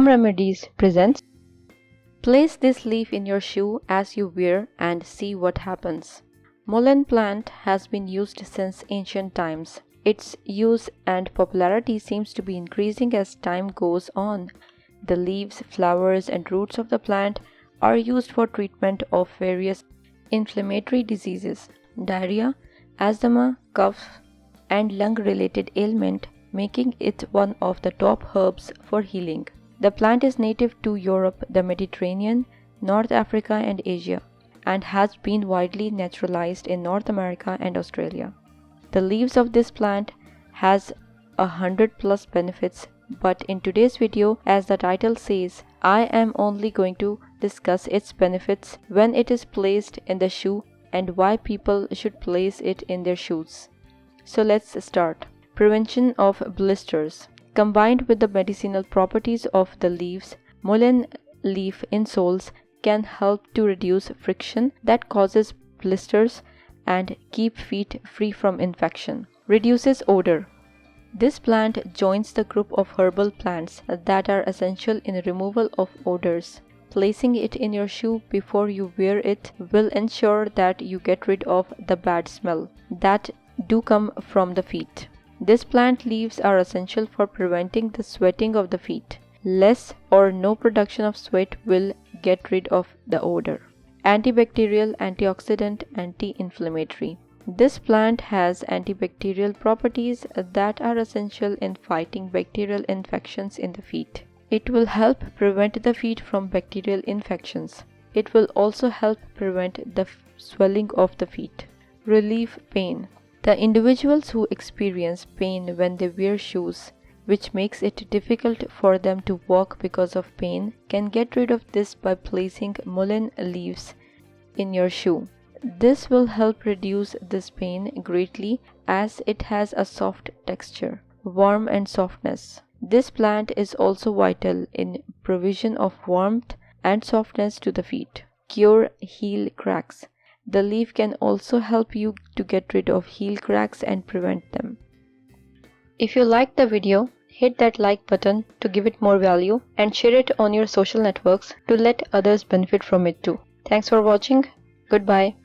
Home Remedies presents. Place this leaf in your shoe as you wear and see what happens. Mullein plant has been used since ancient times. Its use and popularity seems to be increasing as time goes on. The leaves, flowers, and roots of the plant are used for treatment of various inflammatory diseases, diarrhea, asthma, cough, and lung-related ailment, making it one of the top herbs for healing. The plant is native to Europe, the Mediterranean, North Africa, and Asia, and has been widely naturalized in North America and Australia. The leaves of this plant has 100+ benefits, but in today's video, as the title says, I am only going to discuss its benefits when it is placed in the shoe and why people should place it in their shoes. So let's start. Prevention of blisters. Combined with the medicinal properties of the leaves, mullein leaf insoles can help to reduce friction that causes blisters and keep feet free from infection. Reduces odor. This plant joins the group of herbal plants that are essential in removal of odors. Placing it in your shoe before you wear it will ensure that you get rid of the bad smell that do come from the feet. This plant leaves are essential for preventing the sweating of the feet. Less or no production of sweat will get rid of the odor. Antibacterial, antioxidant, anti-inflammatory. This plant has antibacterial properties that are essential in fighting bacterial infections in the feet. It will help prevent the feet from bacterial infections. It will also help prevent the swelling of the feet. Relieve pain. The individuals who experience pain when they wear shoes, which makes it difficult for them to walk because of pain, can get rid of this by placing mullein leaves in your shoe. This will help reduce this pain greatly as it has a soft texture, warmth and softness. This plant is also vital in provision of warmth and softness to the feet. Cure heel cracks. The leaf can also help you to get rid of heel cracks and prevent them. If you liked the video, hit that like button to give it more value and share it on your social networks to let others benefit from it too. Thanks for watching. Goodbye.